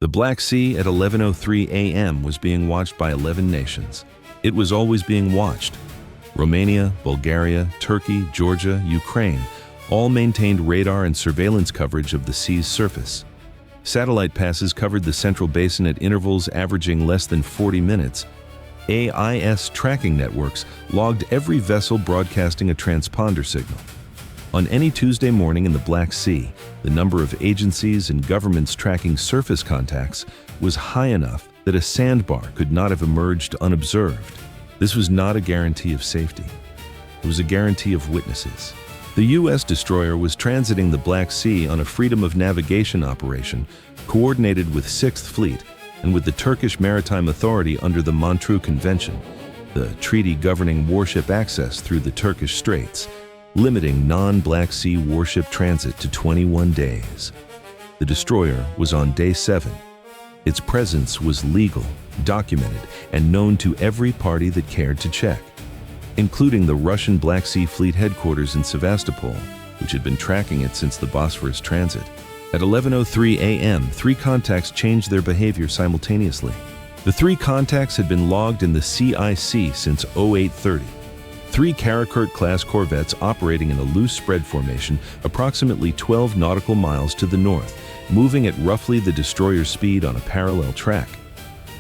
The Black Sea at 11:03 a.m. was being watched by 11 nations. It was always being watched. Romania, Bulgaria, Turkey, Georgia, Ukraine all maintained radar and surveillance coverage of the sea's surface. Satellite passes covered the central basin at intervals averaging less than 40 minutes. AIS tracking networks logged every vessel broadcasting a transponder signal. On any Tuesday morning in the Black Sea, the number of agencies and governments tracking surface contacts was high enough that a sandbar could not have emerged unobserved. This was not a guarantee of safety. It was a guarantee of witnesses. The U.S. destroyer was transiting the Black Sea on a freedom of navigation operation coordinated with 6th Fleet and with the Turkish Maritime Authority under the Montreux Convention, the treaty governing warship access through the Turkish Straits, limiting non-Black Sea warship transit to 21 days. The destroyer was on day 7. Its presence was legal, documented, and known to every party that cared to check, including the Russian Black Sea Fleet headquarters in Sevastopol, which had been tracking it since the Bosphorus transit. At 11:03 a.m., 3 contacts changed their behavior simultaneously. The 3 contacts had been logged in the CIC since 0830. 3 Karakurt-class corvettes operating in a loose spread formation approximately 12 nautical miles to the north, moving at roughly the destroyer's speed on a parallel track.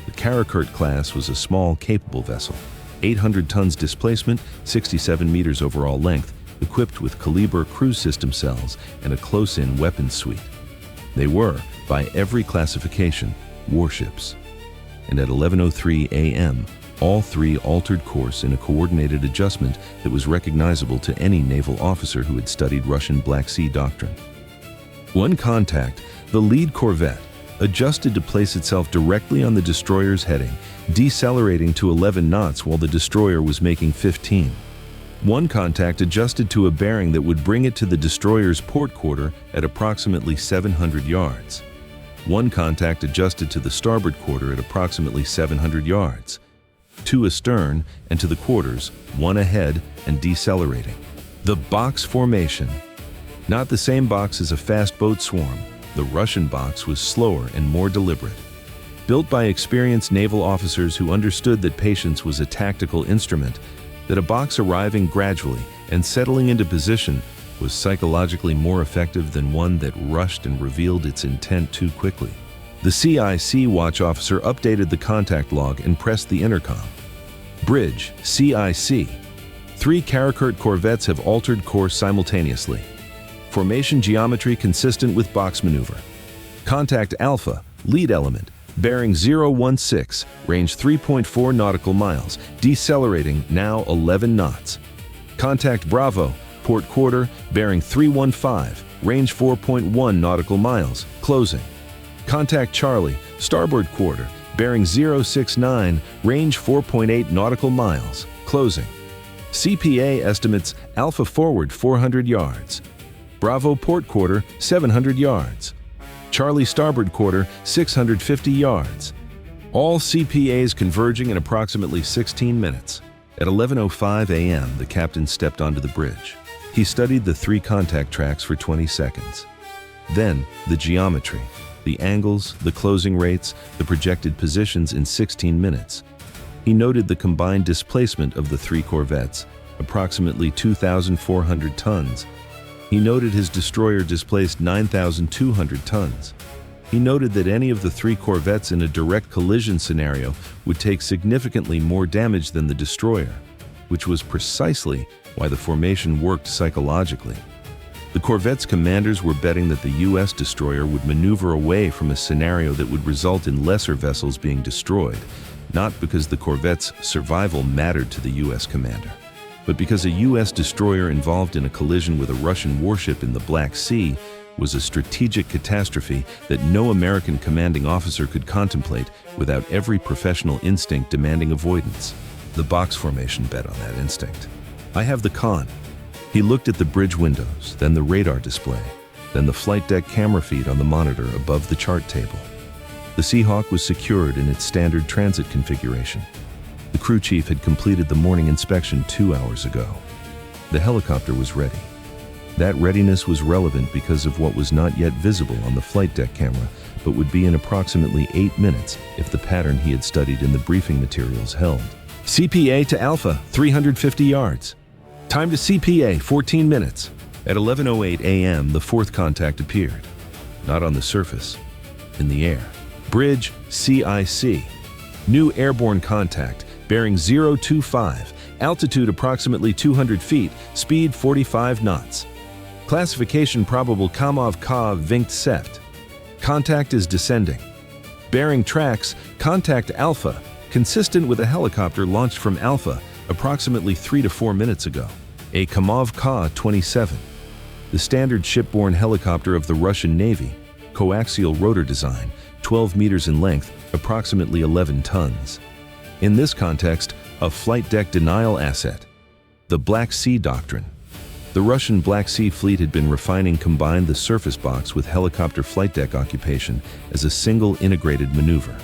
The Karakurt-class was a small, capable vessel, 800 tons displacement, 67 meters overall length, equipped with Caliber cruise system cells and a close-in weapons suite. They were, by every classification, warships. And at 11:03 a.m., all 3 altered course in a coordinated adjustment that was recognizable to any naval officer who had studied Russian Black Sea doctrine. One contact, the lead corvette, adjusted to place itself directly on the destroyer's heading, decelerating to 11 knots while the destroyer was making 15. One contact adjusted to a bearing that would bring it to the destroyer's port quarter at approximately 700 yards. One contact adjusted to the starboard quarter at approximately 700 yards. 2 astern and to the quarters, 1 ahead and decelerating. The box formation. Not the same box as a fast boat swarm. The Russian box was slower and more deliberate. Built by experienced naval officers who understood that patience was a tactical instrument, that a box arriving gradually and settling into position was psychologically more effective than one that rushed and revealed its intent too quickly. The CIC watch officer updated the contact log and pressed the intercom. Bridge, CIC. 3 Karakurt corvettes have altered course simultaneously. Formation geometry consistent with box maneuver. Contact Alpha, lead element, bearing 016, range 3.4 nautical miles, decelerating now 11 knots. Contact Bravo, port quarter, bearing 315, range 4.1 nautical miles, closing. Contact Charlie, starboard quarter, bearing 069, range 4.8 nautical miles, closing. CPA estimates Alpha forward 400 yards. Bravo port quarter 700 yards. Charlie starboard quarter 650 yards. All CPAs converging in approximately 16 minutes. At 11:05 a.m., the captain stepped onto the bridge. He studied the 3 contact tracks for 20 seconds. Then, the geometry, the angles, the closing rates, the projected positions in 16 minutes. He noted the combined displacement of the 3 corvettes, approximately 2,400 tons. He noted his destroyer displaced 9,200 tons. He noted that any of the 3 corvettes in a direct collision scenario would take significantly more damage than the destroyer, which was precisely why the formation worked psychologically. The corvette's commanders were betting that the U.S. destroyer would maneuver away from a scenario that would result in lesser vessels being destroyed, not because the corvette's survival mattered to the U.S. commander, but because a U.S. destroyer involved in a collision with a Russian warship in the Black Sea was a strategic catastrophe that no American commanding officer could contemplate without every professional instinct demanding avoidance. The box formation bet on that instinct. I have the con. He looked at the bridge windows, then the radar display, then the flight deck camera feed on the monitor above the chart table. The Seahawk was secured in its standard transit configuration. The crew chief had completed the morning inspection 2 hours ago. The helicopter was ready. That readiness was relevant because of what was not yet visible on the flight deck camera, but would be in approximately 8 minutes if the pattern he had studied in the briefing materials held. CPA to Alpha, 350 yards. Time to CPA, 14 minutes. At 11:08 a.m., the fourth contact appeared. Not on the surface, in the air. Bridge CIC. New airborne contact, bearing 025, altitude approximately 200 feet, speed 45 knots. Classification probable Kamov Ka-27. Contact is descending. Bearing tracks, contact Alpha, consistent with a helicopter launched from Alpha approximately 3 to 4 minutes ago. A Kamov Ka-27. The standard shipborne helicopter of the Russian Navy, coaxial rotor design, 12 meters in length, approximately 11 tons. In this context, a flight deck denial asset. The Black Sea Doctrine. The Russian Black Sea Fleet had been refining combined the surface box with helicopter flight deck occupation as a single integrated maneuver.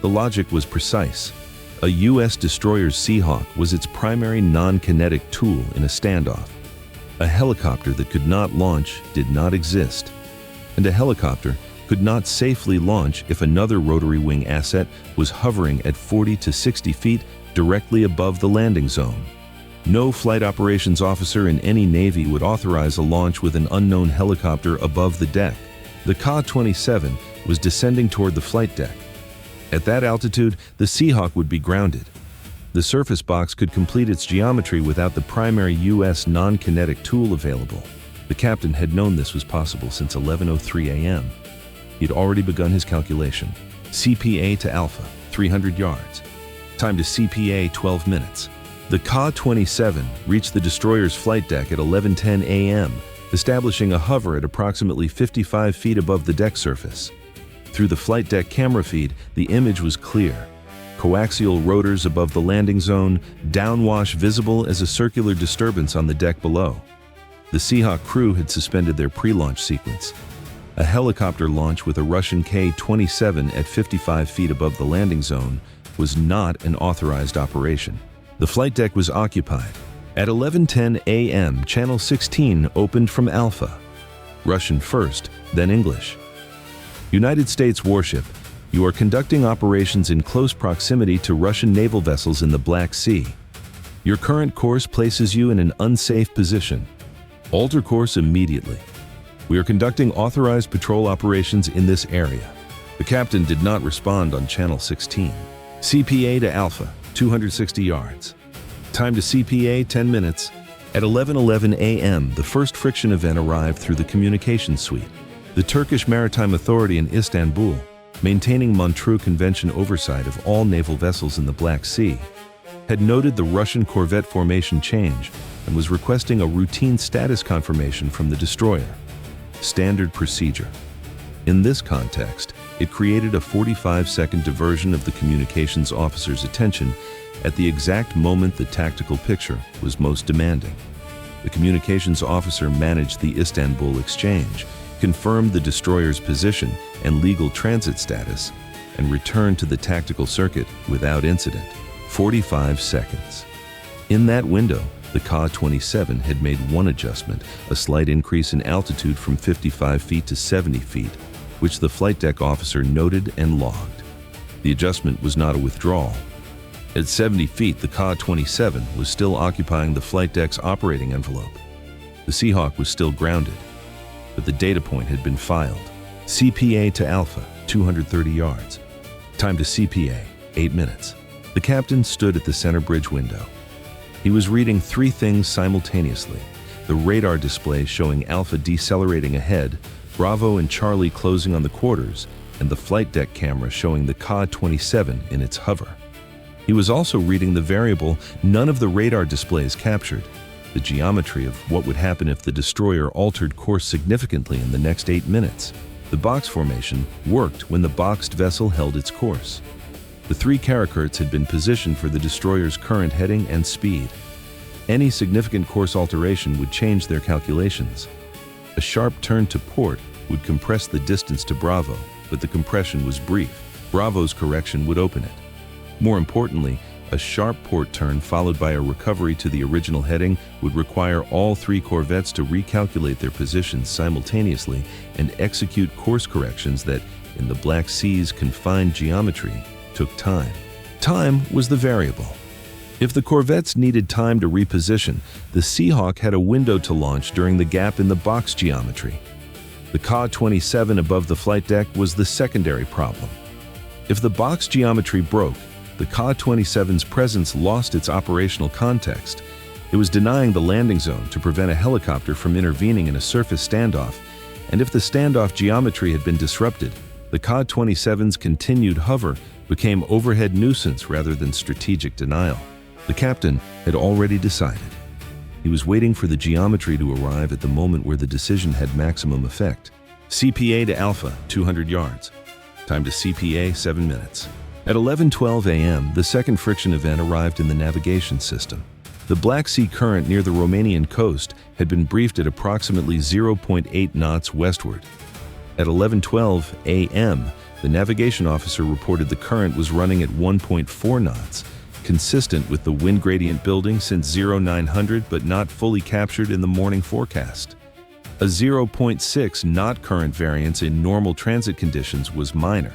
The logic was precise. A U.S. destroyer's Seahawk was its primary non-kinetic tool in a standoff. A helicopter that could not launch did not exist, and a helicopter could not safely launch if another rotary wing asset was hovering at 40 to 60 feet directly above the landing zone. No flight operations officer in any Navy would authorize a launch with an unknown helicopter above the deck. The Ka-27 was descending toward the flight deck. At that altitude, the Seahawk would be grounded. The surface box could complete its geometry without the primary U.S. non-kinetic tool available. The captain had known this was possible since 11:03 a.m. He had already begun his calculation. CPA to Alpha, 300 yards. Time to CPA, 12 minutes. The Ka-27 reached the destroyer's flight deck at 11:10 a.m., establishing a hover at approximately 55 feet above the deck surface. Through the flight deck camera feed, the image was clear. Coaxial rotors above the landing zone, downwash visible as a circular disturbance on the deck below. The Seahawk crew had suspended their pre-launch sequence. A helicopter launch with a Russian Ka-27 at 55 feet above the landing zone was not an authorized operation. The flight deck was occupied. At 11:10 a.m., Channel 16 opened from Alpha. Russian first, then English. United States warship, you are conducting operations in close proximity to Russian naval vessels in the Black Sea. Your current course places you in an unsafe position. Alter course immediately. We are conducting authorized patrol operations in this area. The captain did not respond on Channel 16. CPA to Alpha, 260 yards. Time to CPA, 10 minutes. At 11:11 a.m., the first friction event arrived through the communications suite. The Turkish Maritime Authority in Istanbul, maintaining Montreux Convention oversight of all naval vessels in the Black Sea, had noted the Russian corvette formation change and was requesting a routine status confirmation from the destroyer. Standard procedure. In this context, it created a 45-second diversion of the communications officer's attention at the exact moment the tactical picture was most demanding. The communications officer managed the Istanbul exchange, confirmed the destroyer's position and legal transit status, and returned to the tactical circuit without incident. 45 seconds. In that window, the Ka-27 had made one adjustment, a slight increase in altitude from 55 feet to 70 feet, which the flight deck officer noted and logged. The adjustment was not a withdrawal. At 70 feet, the Ka-27 was still occupying the flight deck's operating envelope. The Seahawk was still grounded, but the data point had been filed. CPA to Alpha, 230 yards. Time to CPA, 8 minutes. The captain stood at the center bridge window. He was reading 3 things simultaneously: the radar display showing Alpha decelerating ahead, Bravo and Charlie closing on the quarters, and the flight deck camera showing the Ka-27 in its hover. He was also reading the variable none of the radar displays captured: the geometry of what would happen if the destroyer altered course significantly in the next 8 minutes. The box formation worked when the boxed vessel held its course. The 3 Karakurts had been positioned for the destroyer's current heading and speed. Any significant course alteration would change their calculations. A sharp turn to port would compress the distance to Bravo, but the compression was brief. Bravo's correction would open it. More importantly, a sharp port turn followed by a recovery to the original heading would require all 3 corvettes to recalculate their positions simultaneously and execute course corrections that, in the Black Sea's confined geometry took time. Time was the variable. If the corvettes needed time to reposition, the Seahawk had a window to launch during the gap in the box geometry. The Ka-27 above the flight deck was the secondary problem. If the box geometry broke, the Ka-27's presence lost its operational context. It was denying the landing zone to prevent a helicopter from intervening in a surface standoff, and if the standoff geometry had been disrupted, the Ka-27's continued hover became overhead nuisance rather than strategic denial. The captain had already decided. He was waiting for the geometry to arrive at the moment where the decision had maximum effect. CPA to Alpha, 200 yards. Time to CPA, 7 minutes. At 11:12 a.m., the second friction event arrived in the navigation system. The Black Sea current near the Romanian coast had been briefed at approximately 0.8 knots westward. At 11:12 a.m., the navigation officer reported the current was running at 1.4 knots, consistent with the wind gradient building since 0900 but not fully captured in the morning forecast. A 0.6 knot current variance in normal transit conditions was minor.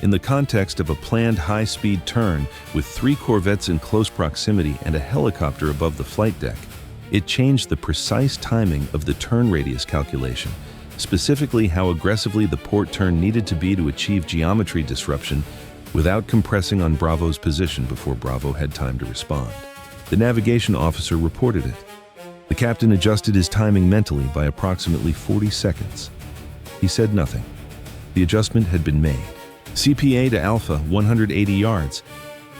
In the context of a planned high-speed turn with 3 corvettes in close proximity and a helicopter above the flight deck, it changed the precise timing of the turn radius calculation, specifically how aggressively the port turn needed to be to achieve geometry disruption without compressing on Bravo's position before Bravo had time to respond. The navigation officer reported it. The captain adjusted his timing mentally by approximately 40 seconds. He said nothing. The adjustment had been made. CPA to Alpha, 180 yards.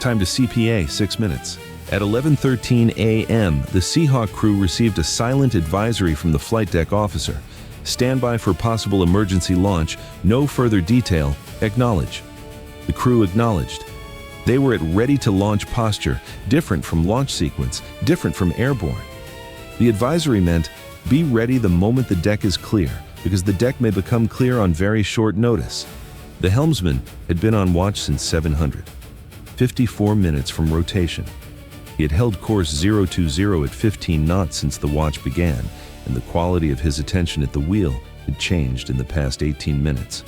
Time to CPA, 6 minutes. At 11:13 a.m., the Seahawk crew received a silent advisory from the flight deck officer. Stand by for possible emergency launch. No further detail. Acknowledge. The crew acknowledged. They were at ready-to-launch posture, different from launch sequence, different from airborne. The advisory meant, be ready the moment the deck is clear, because the deck may become clear on very short notice. The helmsman had been on watch since 700, 54 minutes from rotation. He had held course 020 at 15 knots since the watch began, and the quality of his attention at the wheel had changed in the past 18 minutes.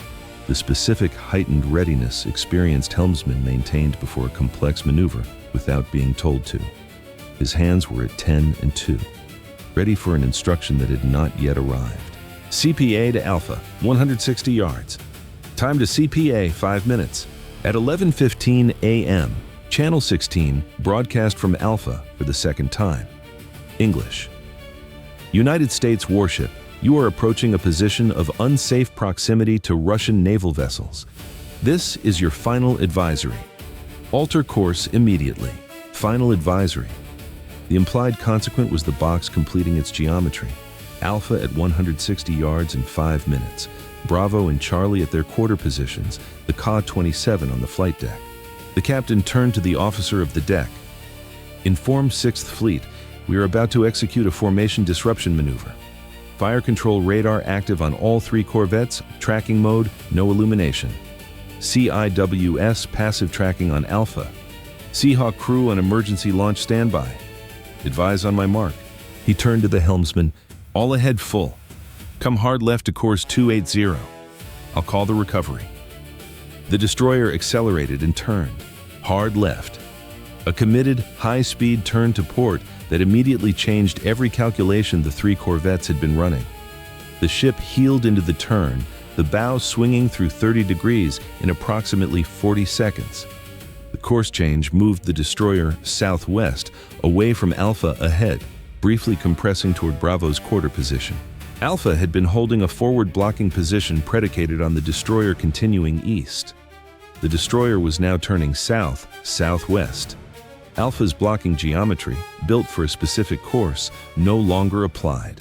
The specific heightened readiness experienced helmsman maintained before a complex maneuver without being told to. His hands were at 10 and 2, ready for an instruction that had not yet arrived. CPA to Alpha, 160 yards. Time to CPA, 5 minutes. At 11:15 a.m., Channel 16 broadcast from Alpha for the second time. English. United States warship, you are approaching a position of unsafe proximity to Russian naval vessels. This is your final advisory. Alter course immediately. Final advisory. The implied consequent was the box completing its geometry. Alpha at 160 yards in 5 minutes. Bravo and Charlie at their quarter positions, the Ka-27 on the flight deck. The captain turned to the officer of the deck. Inform 6th Fleet, we are about to execute a formation disruption maneuver. Fire control radar active on all 3 corvettes, tracking mode, no illumination. CIWS passive tracking on Alpha. Seahawk crew on emergency launch standby. Advise on my mark. He turned to the helmsman. All ahead full. Come hard left to course 280. I'll call the recovery. The destroyer accelerated and turned. Hard left. A committed, high-speed turn to port that immediately changed every calculation the 3 corvettes had been running. The ship heeled into the turn, the bow swinging through 30 degrees in approximately 40 seconds. The course change moved the destroyer southwest, away from Alpha ahead, briefly compressing toward Bravo's quarter position. Alpha had been holding a forward blocking position predicated on the destroyer continuing east. The destroyer was now turning south-southwest. Alpha's blocking geometry, built for a specific course, no longer applied.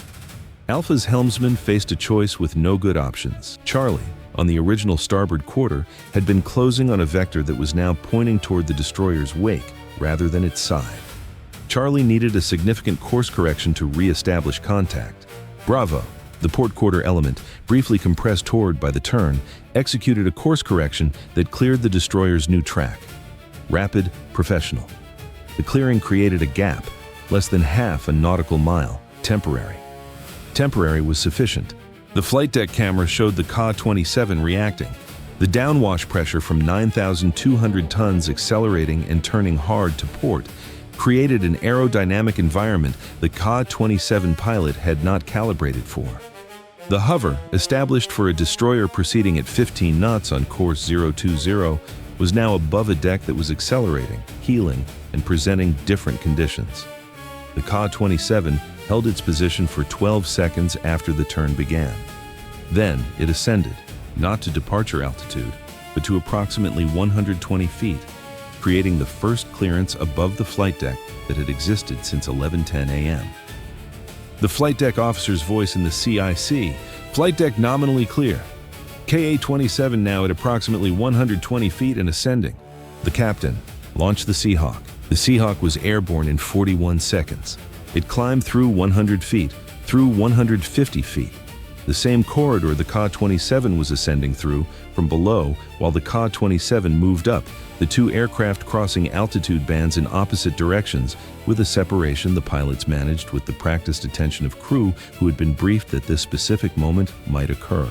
Alpha's helmsman faced a choice with no good options. Charlie, on the original starboard quarter, had been closing on a vector that was now pointing toward the destroyer's wake rather than its side. Charlie needed a significant course correction to re-establish contact. Bravo, the port quarter element, briefly compressed toward by the turn, executed a course correction that cleared the destroyer's new track. Rapid, professional. The clearing created a gap, less than half a nautical mile, temporary. Temporary was sufficient. The flight deck camera showed the Ka-27 reacting. The downwash pressure from 9,200 tons accelerating and turning hard to port created an aerodynamic environment the Ka-27 pilot had not calibrated for. The hover, established for a destroyer proceeding at 15 knots on course 020, was now above a deck that was accelerating, heeling, and presenting different conditions. The Ka-27 held its position for 12 seconds after the turn began. Then it ascended, not to departure altitude, but to approximately 120 feet, creating the first clearance above the flight deck that had existed since 11:10 a.m. The flight deck officer's voice in the CIC, "Flight deck nominally clear. Ka-27 now at approximately 120 feet and ascending." The captain, "Launch the Seahawk." The Seahawk was airborne in 41 seconds. It climbed through 100 feet, through 150 feet. The same corridor the Ka-27 was ascending through from below while the Ka-27 moved up, the two aircraft crossing altitude bands in opposite directions with a separation the pilots managed with the practiced attention of crew who had been briefed that this specific moment might occur.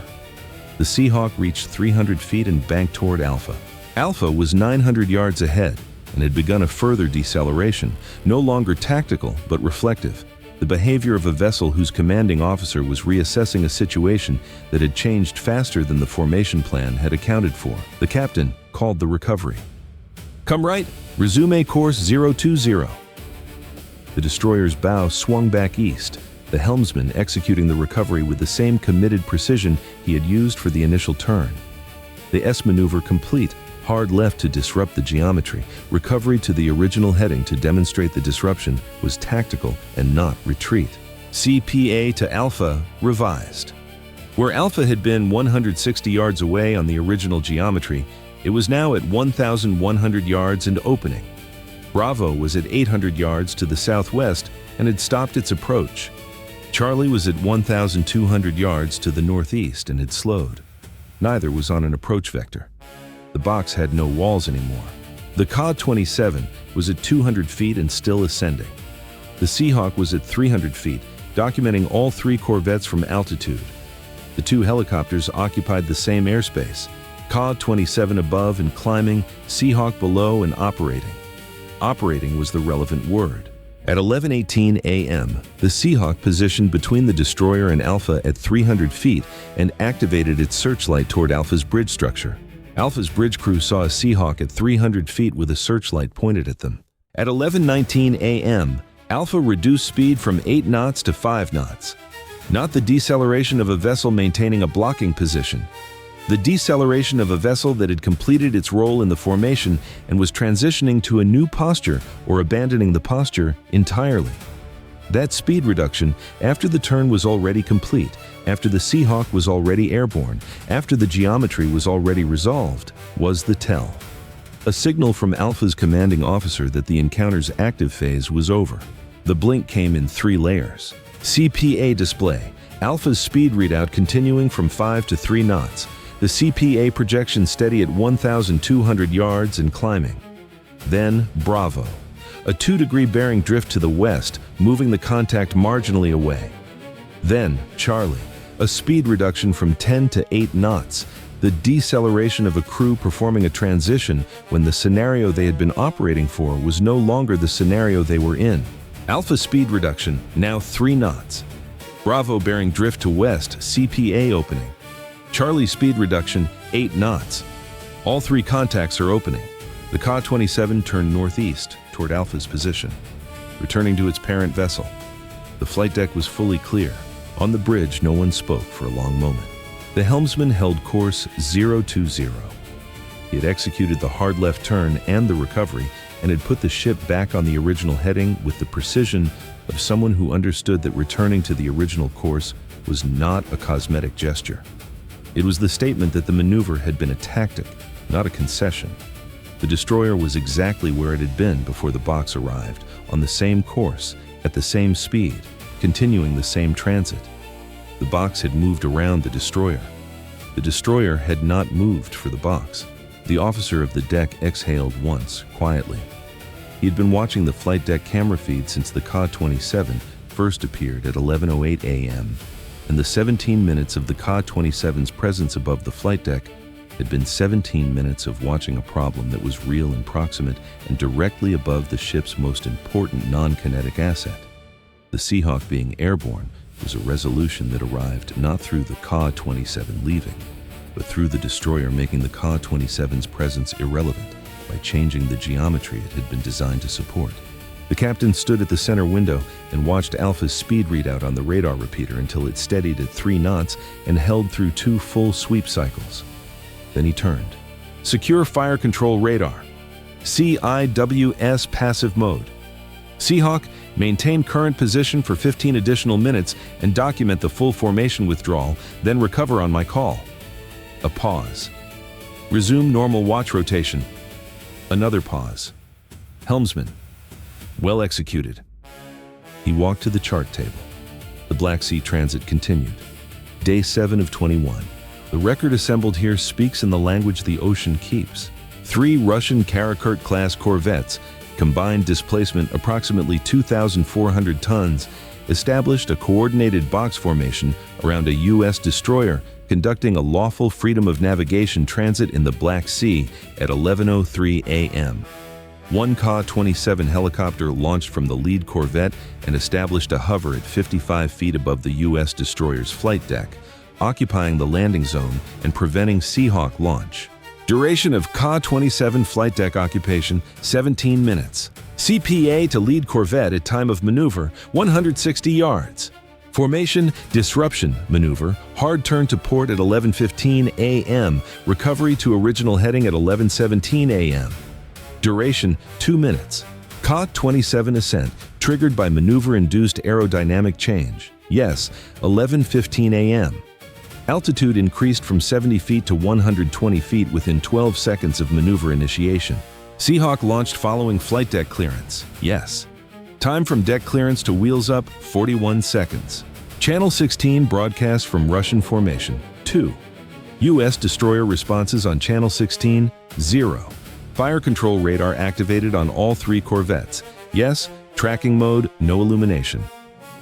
The Seahawk reached 300 feet and banked toward Alpha. Alpha was 900 yards ahead and had begun a further deceleration, no longer tactical but reflective, the behavior of a vessel whose commanding officer was reassessing a situation that had changed faster than the formation plan had accounted for. The captain called the recovery. "Come right, resume course 020. The destroyer's bow swung back east, the helmsman executing the recovery with the same committed precision he had used for the initial turn. The S maneuver complete, hard left to disrupt the geometry, recovery to the original heading to demonstrate the disruption was tactical and not retreat. CPA to Alpha revised. Where Alpha had been 160 yards away on the original geometry, it was now at 1,100 yards and opening. Bravo was at 800 yards to the southwest and had stopped its approach. Charlie was at 1,200 yards to the northeast and had slowed. Neither was on an approach vector. The box had no walls anymore. The Ka-27 was at 200 feet and still ascending. The Seahawk was at 300 feet, documenting all three corvettes from altitude. The two helicopters occupied the same airspace, Ka-27 above and climbing, Seahawk below and operating. Operating was the relevant word. At 11:18 a.m., the Seahawk positioned between the destroyer and Alpha at 300 feet and activated its searchlight toward Alpha's bridge structure. Alpha's bridge crew saw a Seahawk at 300 feet with a searchlight pointed at them. At 11:19 a.m., Alpha reduced speed from 8 knots to 5 knots. Not the deceleration of a vessel maintaining a blocking position. The deceleration of a vessel that had completed its role in the formation and was transitioning to a new posture or abandoning the posture entirely. That speed reduction, after the turn was already complete, after the Seahawk was already airborne, after the geometry was already resolved, was the tell. A signal from Alpha's commanding officer that the encounter's active phase was over. The blink came in 3 layers. CPA display, Alpha's speed readout continuing from 5 to 3 knots. The CPA projection steady at 1,200 yards and climbing. Then Bravo. A 2-degree bearing drift to the west, moving the contact marginally away. Then Charlie, a speed reduction from 10 to 8 knots, the deceleration of a crew performing a transition when the scenario they had been operating for was no longer the scenario they were in. Alpha speed reduction, now 3 knots. Bravo bearing drift to west, CPA opening. Charlie speed reduction, 8 knots. All 3 contacts are opening. The Ka-27 turned northeast toward Alpha's position, returning to its parent vessel. The flight deck was fully clear. On the bridge, no one spoke for a long moment. The helmsman held course 020. He had executed the hard left turn and the recovery and had put the ship back on the original heading with the precision of someone who understood that returning to the original course was not a cosmetic gesture. It was the statement that the maneuver had been a tactic, not a concession. The destroyer was exactly where it had been before the box arrived, on the same course, at the same speed, continuing the same transit. The box had moved around the destroyer. The destroyer had not moved for the box. The officer of the deck exhaled once, quietly. He had been watching the flight deck camera feed since the Ka-27 first appeared at 11:08 a.m., and the 17 minutes of the Ka-27's presence above the flight deck had been 17 minutes of watching a problem that was real and proximate and directly above the ship's most important non-kinetic asset. The Seahawk being airborne was a resolution that arrived not through the Ka-27 leaving, but through the destroyer making the Ka-27's presence irrelevant by changing the geometry it had been designed to support. The captain stood at the center window and watched Alpha's speed readout on the radar repeater until it steadied at 3 knots and held through 2 full sweep cycles. Then he turned. Secure fire control radar. CIWS passive mode. Seahawk, maintain current position for 15 additional minutes and document the full formation withdrawal, then recover on my call. A pause. Resume normal watch rotation. Another pause. Helmsman. Well executed. He walked to the chart table. The Black Sea transit continued. Day 7 of 21. The record assembled here speaks in the language the ocean keeps. 3 Russian Karakurt-class corvettes, combined displacement approximately 2,400 tons, established a coordinated box formation around a U.S. destroyer conducting a lawful freedom of navigation transit in the Black Sea at 11:03 a.m. One Ka-27 helicopter launched from the lead corvette and established a hover at 55 feet above the U.S. destroyer's flight deck, occupying the landing zone and preventing Seahawk launch. Duration of Ka-27 flight deck occupation, 17 minutes. CPA to lead corvette at time of maneuver, 160 yards. Formation, disruption maneuver, hard turn to port at 11:15 a.m., recovery to original heading at 11:17 a.m. Duration, 2 minutes. Ka-27 ascent, triggered by maneuver-induced aerodynamic change. Yes, 11:15 a.m. Altitude increased from 70 feet to 120 feet within 12 seconds of maneuver initiation. Seahawk launched following flight deck clearance. Yes. Time from deck clearance to wheels up, 41 seconds. Channel 16 broadcast from Russian formation, 2. U.S. destroyer responses on Channel 16, 0. Fire control radar activated on all 3 corvettes. Yes, tracking mode, no illumination.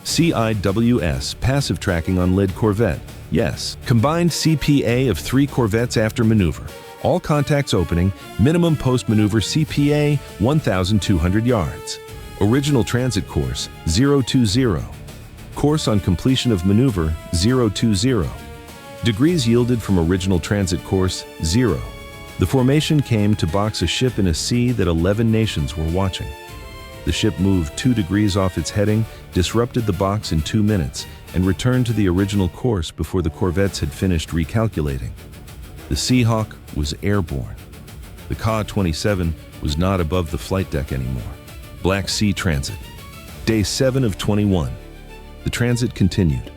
CIWS, passive tracking on lead corvette. Yes. Combined CPA of 3 corvettes after maneuver. All contacts opening, minimum post-maneuver CPA, 1,200 yards. Original transit course, 020. Course on completion of maneuver, 020. Degrees yielded from original transit course, 0. The formation came to box a ship in a sea that 11 nations were watching. The ship moved 2 degrees off its heading, disrupted the box in 2 minutes, and returned to the original course before the corvettes had finished recalculating. The Seahawk was airborne. The Ka-27 was not above the flight deck anymore. Black Sea transit. Day 7 of 21. The transit continued.